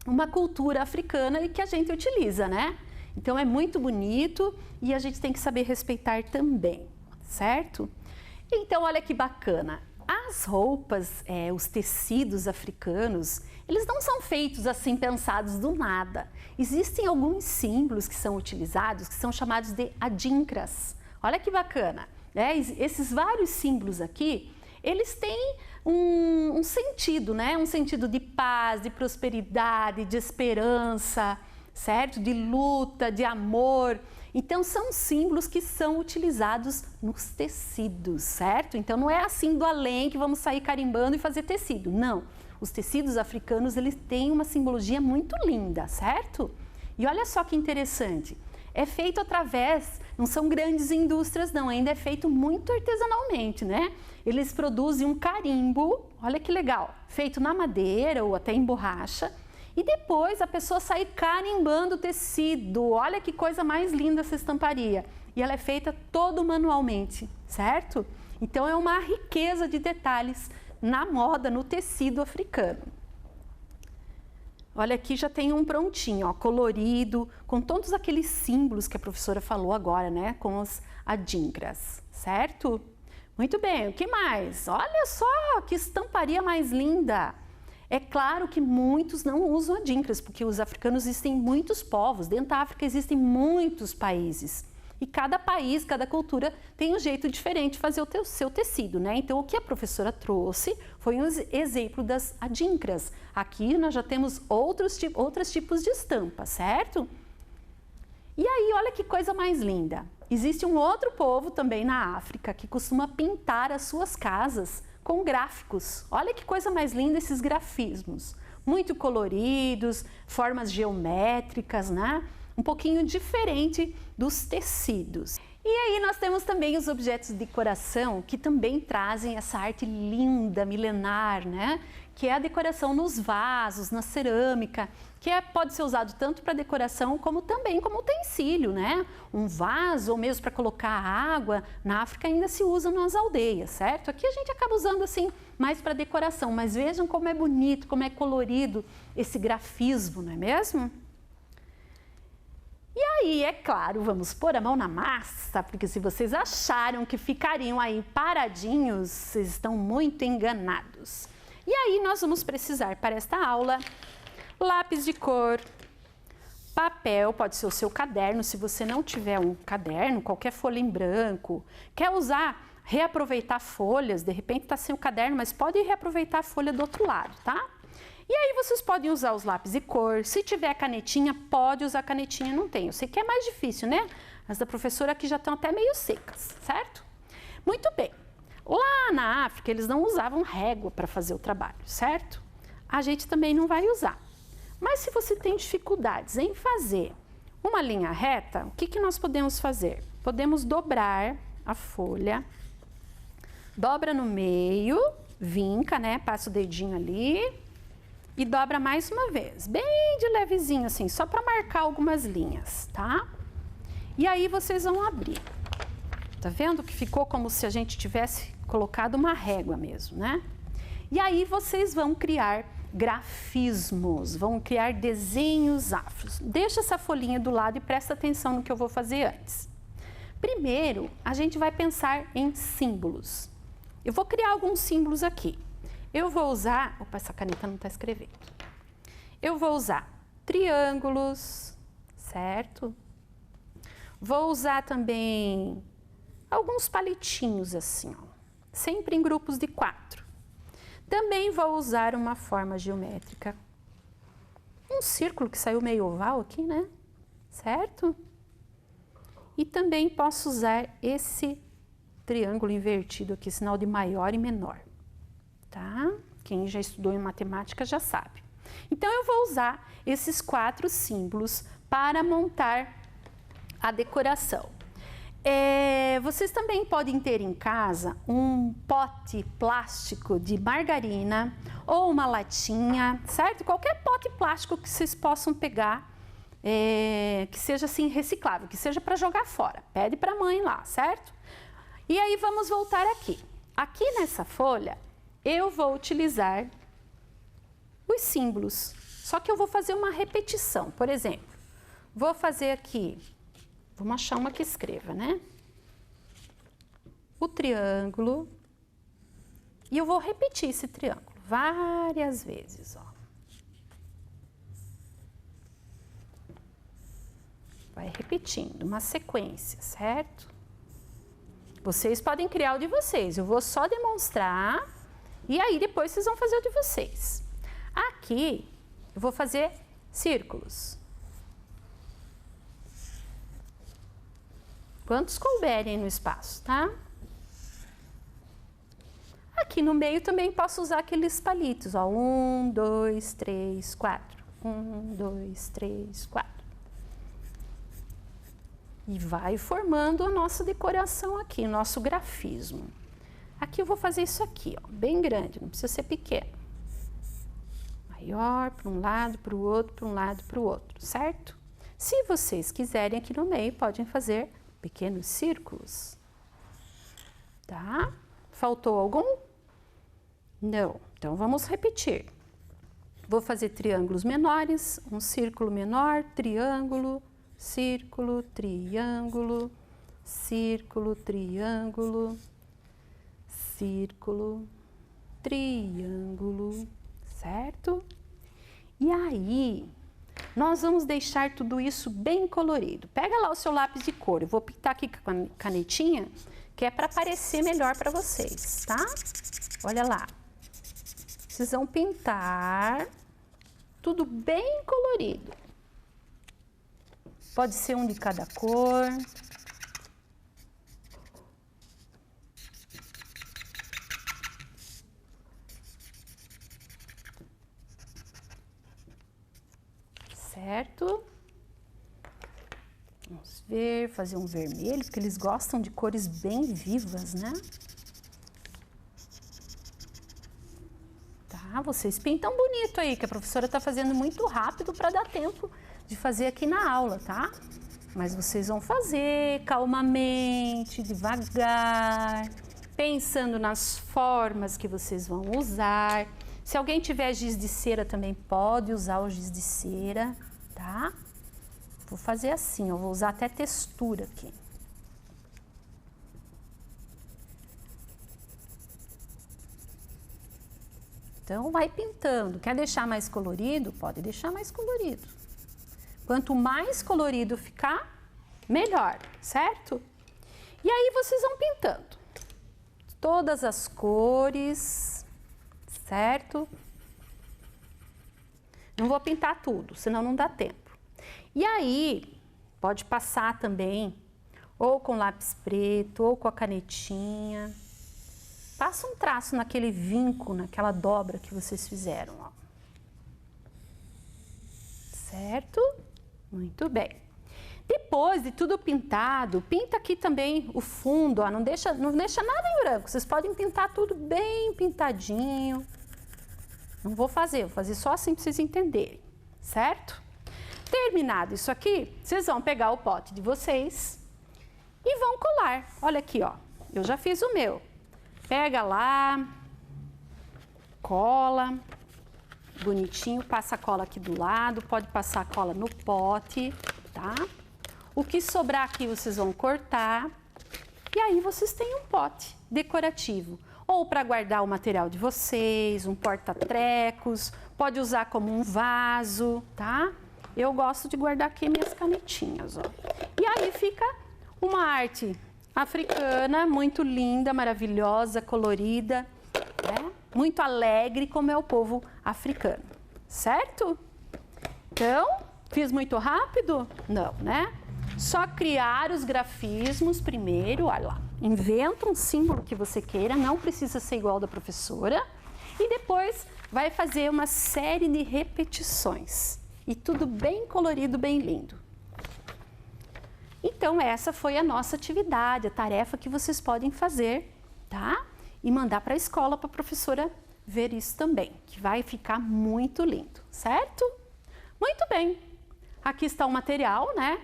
uma cultura africana e que a gente utiliza, né? Então, é muito bonito e a gente tem que saber respeitar também, certo? Então, olha que bacana. As roupas, os tecidos africanos, eles não são feitos assim, pensados do nada. Existem alguns símbolos que são utilizados, que são chamados de adinkras. Olha que bacana, né? Esses vários símbolos aqui, eles têm um sentido, né? Um sentido de paz, de prosperidade, de esperança, certo? De luta, de amor. Então, são símbolos que são utilizados nos tecidos, certo? Então, não é assim do além que vamos sair carimbando e fazer tecido, não. Os tecidos africanos, eles têm uma simbologia muito linda, certo? E olha só que interessante, é feito através, não são grandes indústrias não, ainda é feito muito artesanalmente, né? Eles produzem um carimbo, olha que legal, feito na madeira ou até em borracha, e depois a pessoa sai carimbando o tecido. Olha que coisa mais linda essa estamparia. E ela é feita todo manualmente, certo? Então é uma riqueza de detalhes na moda, no tecido africano. Olha, aqui já tem um prontinho, ó, colorido, com todos aqueles símbolos que a professora falou agora, né? Com os adinkras, certo? Muito bem, o que mais? Olha só que estamparia mais linda! É claro que muitos não usam adinkras, porque os africanos existem muitos povos, dentro da África existem muitos países. E cada país, cada cultura tem um jeito diferente de fazer o seu tecido, né? Então, o que a professora trouxe foi um exemplo das adinkras. Aqui nós já temos outros tipos de estampa, certo? E aí, olha que coisa mais linda. Existe um outro povo também na África que costuma pintar as suas casas com gráficos. Olha que coisa mais linda esses grafismos. Muito coloridos, formas geométricas, né? Um pouquinho diferente dos tecidos. E aí nós temos também os objetos de decoração que também trazem essa arte linda, milenar, né? Que é a decoração nos vasos, na cerâmica, que pode ser usado tanto para decoração como também como utensílio, né? Um vaso ou mesmo para colocar água, na África ainda se usa nas aldeias, certo? Aqui a gente acaba usando assim mais para decoração, mas vejam como é bonito, como é colorido esse grafismo, não é mesmo? E aí, é claro, vamos pôr a mão na massa, porque se vocês acharam que ficariam aí paradinhos, vocês estão muito enganados. E aí nós vamos precisar para esta aula lápis de cor, papel, pode ser o seu caderno, se você não tiver um caderno, qualquer folha em branco. Quer usar, reaproveitar folhas, de repente está sem o caderno, mas pode reaproveitar a folha do outro lado, tá? E aí vocês podem usar os lápis de cor, se tiver canetinha, pode usar canetinha, não tem. Eu sei que é mais difícil, né? As da professora aqui já estão até meio secas, certo? Muito bem. Lá na África, eles não usavam régua para fazer o trabalho, certo? A gente também não vai usar. Mas se você tem dificuldades em fazer uma linha reta, o que nós podemos fazer? Podemos dobrar a folha, dobra no meio, vinca, né? Passa o dedinho ali e dobra mais uma vez, bem de levezinho assim, só para marcar algumas linhas, tá? E aí vocês vão abrir. Tá vendo que ficou como se a gente tivesse colocado uma régua mesmo, né? E aí vocês vão criar grafismos, vão criar desenhos afros. Deixa essa folhinha do lado e presta atenção no que eu vou fazer antes. Primeiro, a gente vai pensar em símbolos. Eu vou criar alguns símbolos aqui. Eu vou usar... Opa, essa caneta não está escrevendo. Eu vou usar triângulos, certo? Vou usar também alguns palitinhos assim, ó, sempre em grupos de 4. Também vou usar uma forma geométrica, um círculo que saiu meio oval aqui, né? Certo? E também posso usar esse triângulo invertido aqui, sinal de maior e menor, tá? Quem já estudou em matemática já sabe. Então, eu vou usar esses 4 símbolos para montar a decoração. Vocês também podem ter em casa um pote plástico de margarina ou uma latinha, certo? Qualquer pote plástico que vocês possam pegar, que seja assim reciclável, que seja para jogar fora. Pede para a mãe lá, certo? E aí vamos voltar aqui. Aqui nessa folha eu vou utilizar os símbolos, só que eu vou fazer uma repetição. Por exemplo, vou fazer aqui, vamos achar uma que escreva, né? O triângulo. E eu vou repetir esse triângulo várias vezes, ó. Vai repetindo, uma sequência, certo? Vocês podem criar o de vocês, eu vou só demonstrar e aí depois vocês vão fazer o de vocês. Aqui, eu vou fazer círculos. Quantos couberem no espaço, tá? Aqui no meio também posso usar aqueles palitos, ó. 1, 2, 3, 4. 1, 2, 3, 4. E vai formando a nossa decoração aqui, o nosso grafismo. Aqui eu vou fazer isso aqui, ó, bem grande, não precisa ser pequeno. Maior, para um lado, para o outro, para um lado, para o outro, certo? Se vocês quiserem aqui no meio, podem fazer pequenos círculos, tá? Faltou algum? Não. Então, vamos repetir. Vou fazer triângulos menores, um círculo menor, triângulo, círculo, triângulo, círculo, triângulo, círculo, triângulo, certo? E aí, nós vamos deixar tudo isso bem colorido. Pega lá o seu lápis de cor, eu vou pintar aqui com a canetinha, que é para parecer melhor para vocês, tá? Olha lá. Vocês vão pintar tudo bem colorido. Pode ser um de cada cor. Certo? Vamos ver, fazer um vermelho, porque eles gostam de cores bem vivas, né? Tá, vocês pintam bonito aí, que a professora tá fazendo muito rápido para dar tempo de fazer aqui na aula, tá? Mas vocês vão fazer calmamente, devagar, pensando nas formas que vocês vão usar. Se alguém tiver giz de cera, também pode usar o giz de cera, tá? Vou fazer assim, eu vou usar até textura aqui. Então, vai pintando. Quer deixar mais colorido? Pode deixar mais colorido. Quanto mais colorido ficar, melhor, certo? E aí, vocês vão pintando. Todas as cores, certo? Não vou pintar tudo, senão não dá tempo. E aí, pode passar também, ou com lápis preto, ou com a canetinha. Passa um traço naquele vinco, naquela dobra que vocês fizeram, ó. Certo? Muito bem. Depois de tudo pintado, pinta aqui também o fundo, ó, não deixa nada em branco. Vocês podem pintar tudo bem pintadinho. Não vou fazer só assim para vocês entenderem, certo? Terminado isso aqui, vocês vão pegar o pote de vocês e vão colar. Olha aqui, ó, eu já fiz o meu. Pega lá, cola, bonitinho, passa a cola aqui do lado, pode passar a cola no pote, tá? O que sobrar aqui vocês vão cortar e aí vocês têm um pote decorativo. Ou para guardar o material de vocês, um porta-trecos, pode usar como um vaso, tá? Eu gosto de guardar aqui minhas canetinhas, ó. E aí fica uma arte africana, muito linda, maravilhosa, colorida, né? Muito alegre, como é o povo africano, certo? Então, fiz muito rápido? Não, né? Só criar os grafismos primeiro, olha lá. Inventa um símbolo que você queira, não precisa ser igual da professora. E depois vai fazer uma série de repetições. E tudo bem colorido, bem lindo. Então, essa foi a nossa atividade, a tarefa que vocês podem fazer, tá? E mandar para a escola para a professora ver isso também, que vai ficar muito lindo, certo? Muito bem. Aqui está o material, né?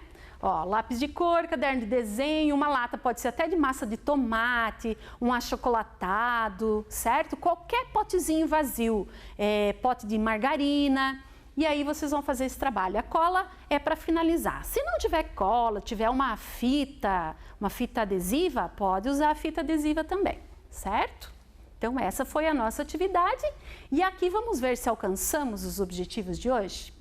Ó, lápis de cor, caderno de desenho, uma lata pode ser até de massa de tomate, um achocolatado, certo? Qualquer potezinho vazio, pote de margarina. E aí vocês vão fazer esse trabalho. A cola é para finalizar. Se não tiver cola, tiver uma fita adesiva, pode usar a fita adesiva também, certo? Então essa foi a nossa atividade e aqui vamos ver se alcançamos os objetivos de hoje.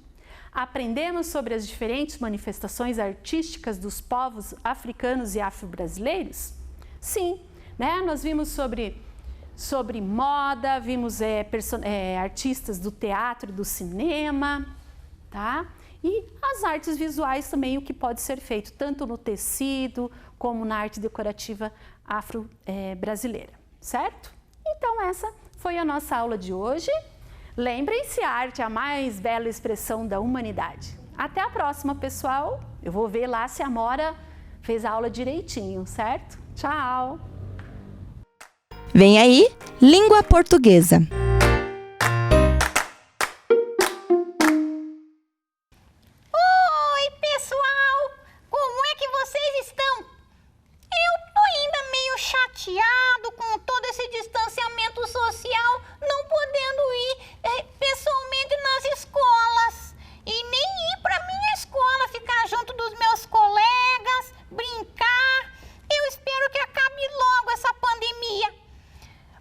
Aprendemos sobre as diferentes manifestações artísticas dos povos africanos e afro-brasileiros? Sim, né? Nós vimos sobre moda, vimos artistas do teatro e do cinema, tá? E as artes visuais também, o que pode ser feito tanto no tecido como na arte decorativa afro-brasileira, certo? Então essa foi a nossa aula de hoje. Lembrem-se, a arte é a mais bela expressão da humanidade. Até a próxima, pessoal. Eu vou ver lá se a Amora fez a aula direitinho, certo? Tchau! Vem aí, língua portuguesa. Oi, pessoal! Como é que vocês estão? Eu tô ainda meio chateado com todo esse distanciamento social, não podendo ir pessoalmente nas escolas. E nem ir pra minha escola, ficar junto dos meus colegas, brincar. Eu espero que acabe logo essa pandemia.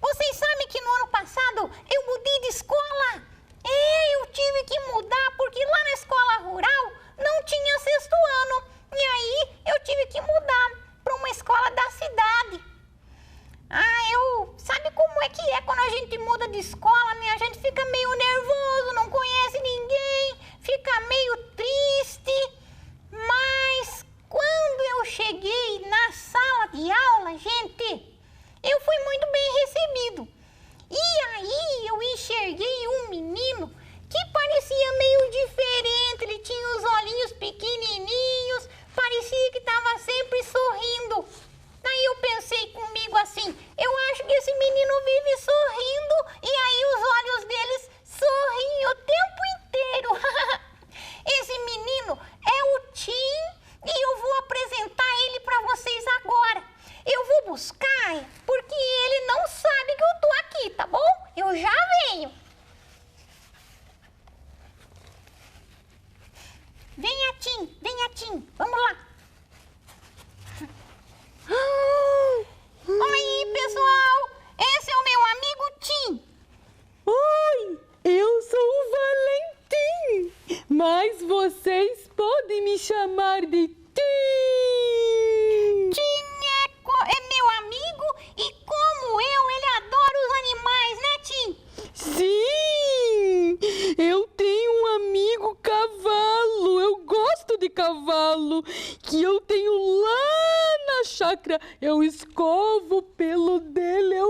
Vocês sabem que no ano passado eu mudei de escola? Eu tive que mudar porque lá na escola rural não tinha sexto ano. E aí eu tive que mudar para uma escola da cidade. Sabe como é que é quando a gente muda de escola, né? A gente fica meio nervoso, não conhece ninguém, fica meio triste. Mas quando eu cheguei na sala de aula, gente, eu fui muito bem recebido. E aí eu enxerguei um menino que parecia meio diferente, ele tinha os olhinhos pequenininhos, parecia que estava sempre sorrindo. Aí eu pensei comigo assim, eu acho que esse menino vive sorrindo e aí os olhos deles sorriem o tempo inteiro. Esse menino é o Tim e eu vou apresentar ele para vocês agora. Eu vou buscar porque ele não sabe que eu tô aqui, tá bom? Eu já venho. Venha, Tim, vamos lá. Oi, pessoal, esse é o meu amigo Tim. Oi, eu sou o Valentim, mas vocês podem me chamar de Tim. Tim é meu amigo e como ele adora os animais, né, Tim? Sim, eu tenho um amigo cavalo, eu gosto de cavalo, que eu tenho lá na chácara, eu escovo o pelo dele, eu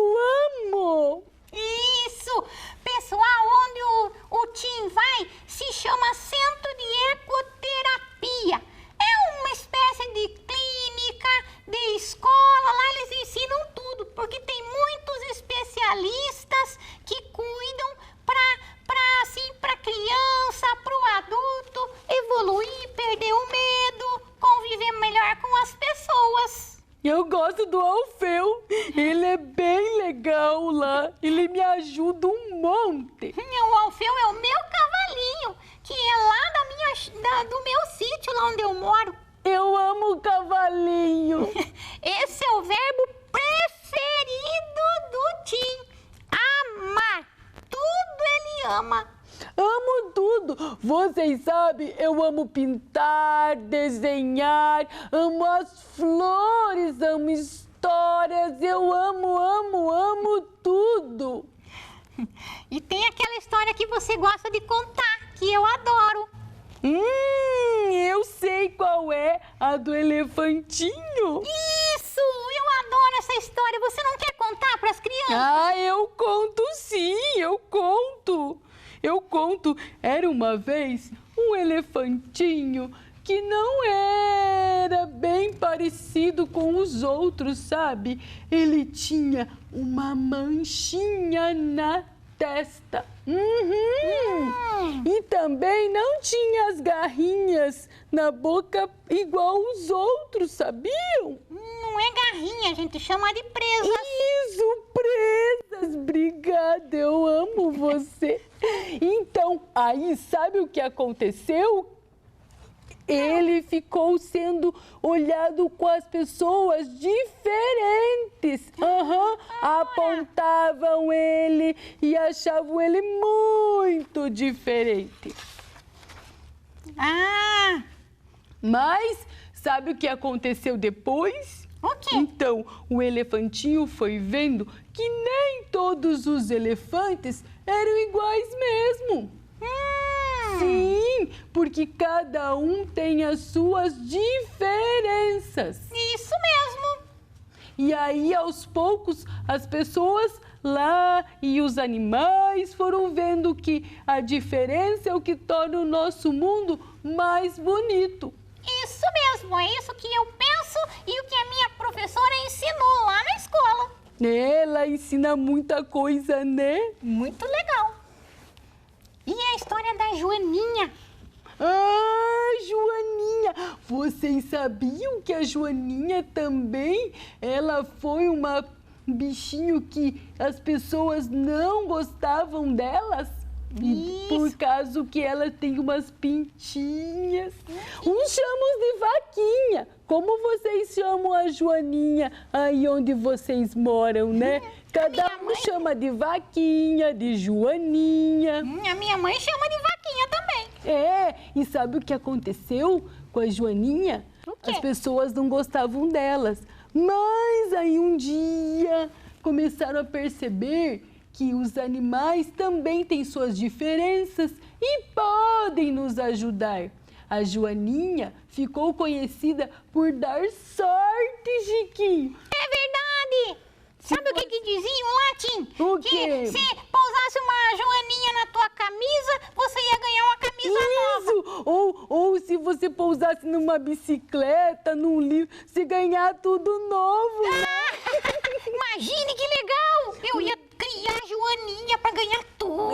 gosto do Alfeu. Ele é bem legal lá. Ele me ajuda um monte. O Alfeu é o meu cavalinho, que é lá do meu sítio, lá onde eu moro. Eu amo o cavalinho. Esse é o verbo preferido do Tim. Amar. Tudo ele ama. Amo tudo. Vocês sabem, eu amo pintar, desenhar, amo as flores, amo histórias. Eu amo tudo. E tem aquela história que você gosta de contar, que eu adoro. Eu sei qual é, a do elefantinho. Isso! Eu adoro essa história. Você não quer contar para as crianças? Ah, eu conto sim, eu conto. Era uma vez um elefantinho que não era bem parecido com os outros, sabe? Ele tinha uma manchinha na testa. E também não tinha as garrinhas na boca igual os outros, sabiam? Não é garrinha, a gente chama de presas. Isso, presas. Obrigada, eu amo você. Então, aí sabe o que aconteceu? Ele ficou sendo olhado com as pessoas diferentes. Apontavam ele e achavam ele muito diferente. Ah! Mas sabe o que aconteceu depois? O quê? Então, o elefantinho foi vendo que nem todos os elefantes eram iguais mesmo. Sim, porque cada um tem as suas diferenças. Isso mesmo. E aí, aos poucos, as pessoas lá e os animais foram vendo que a diferença é o que torna o nosso mundo mais bonito. Isso mesmo, é isso que eu penso e o que a minha professora ensinou lá na escola. Ela ensina muita coisa, né? Muito legal. E a história da Joaninha? Ah, Joaninha! Vocês sabiam que a Joaninha também, ela foi uma bichinho que as pessoas não gostavam delas? E por causa que ela tem umas pintinhas. Uns chamam de vaquinha. Como vocês chamam a Joaninha aí onde vocês moram, né? Cada um chama de vaquinha, de Joaninha. A minha mãe chama de vaquinha também. É, e sabe o que aconteceu com a Joaninha? O quê? As pessoas não gostavam delas. Mas aí um dia começaram a perceber que os animais também têm suas diferenças e podem nos ajudar. A Joaninha ficou conhecida por dar sorte, Chiquinho. É verdade! Sabe o que diziam lá, Tim? O que quê? se pousasse uma Joaninha na tua camisa, você ia ganhar uma camisa nova. Isso! Ou se você pousasse numa bicicleta, num livro, se ganhar tudo novo. Imagine que legal! Eu ia criar a Joaninha para ganhar tudo.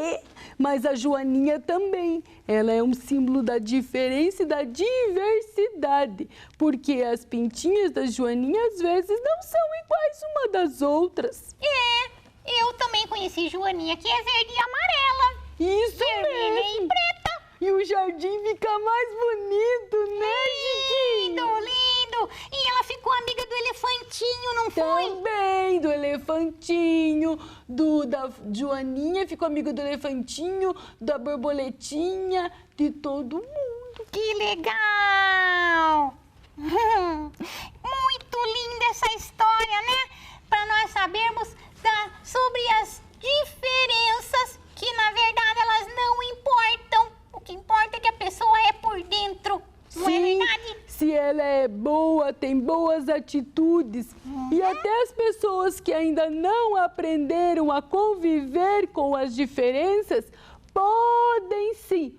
É, mas a Joaninha também, ela é um símbolo da diferença e da diversidade, porque as pintinhas da Joaninha às vezes não são iguais uma das outras. Eu também conheci Joaninha, que é verde e amarela. Isso Vermelha mesmo! e preta. E o jardim fica mais bonito, né, Chiquinho? Lindo, lindo! E ela ficou amiga do elefantinho, não foi? Também, do elefantinho, da Joaninha, ficou amigo do elefantinho, da borboletinha, de todo mundo. Que legal! Muito linda essa história, né? Para nós sabermos sobre as diferenças que, na verdade, elas não importam. O que importa é que a pessoa é por dentro. Não é verdade? Se ela é boa, tem boas atitudes. E até as pessoas que ainda não aprenderam a conviver com as diferenças podem sim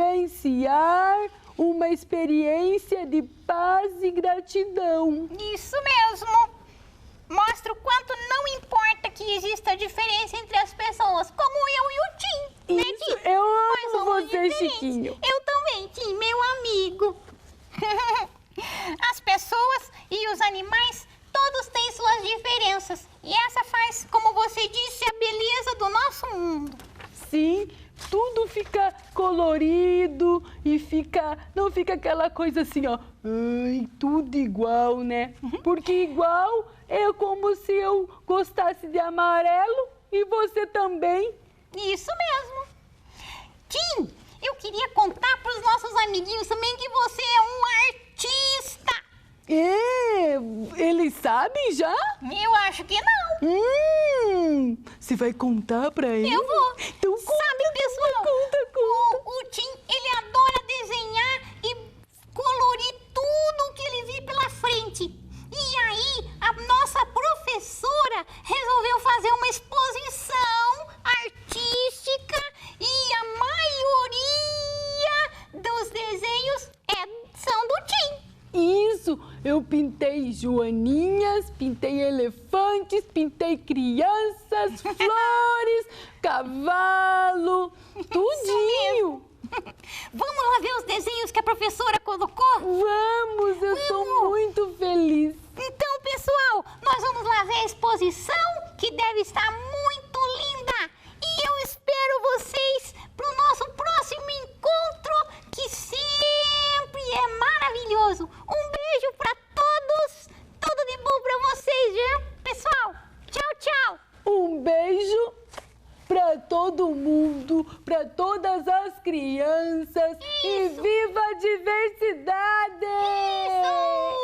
vivenciar uma experiência de paz e gratidão. Isso mesmo. Mostra o quanto não importa que exista diferença entre as pessoas, como eu e o Tim, né, Isso, Tim? eu Nós amo somos você, diferentes. Chiquinho. Eu também, Tim, meu amigo. As pessoas e os animais nosso mundo. Sim, tudo fica colorido e não fica aquela coisa assim, ó, ai, tudo igual, né? Porque igual é como se eu gostasse de amarelo e você também. Isso mesmo. Tim, eu queria contar para os nossos amiguinhos também que você é um artista. É, eles sabem já? Eu acho que não. Você vai contar pra eles? Eu vou. Então conta, Sabe, pessoal, conta. o Tim, ele adora desenhar e colorir tudo que ele vê pela frente. E aí, a nossa professora resolveu fazer uma exposição artística e a maioria dos desenhos são do Tim. Isso, eu pintei joaninhas, pintei elefantes, pintei crianças, flores, cavalo, tudinho. Vamos lá ver os desenhos que a professora colocou? Vamos, eu tô muito feliz. Então, pessoal, nós vamos lá ver a exposição, que deve estar muito linda. E eu espero vocês para o nosso próximo encontro, que sempre é maravilhoso. Um beijo para todos, tudo de bom para vocês, viu, pessoal? Tchau, tchau. Um beijo para todo mundo, para todas as crianças. E viva a diversidade! Isso!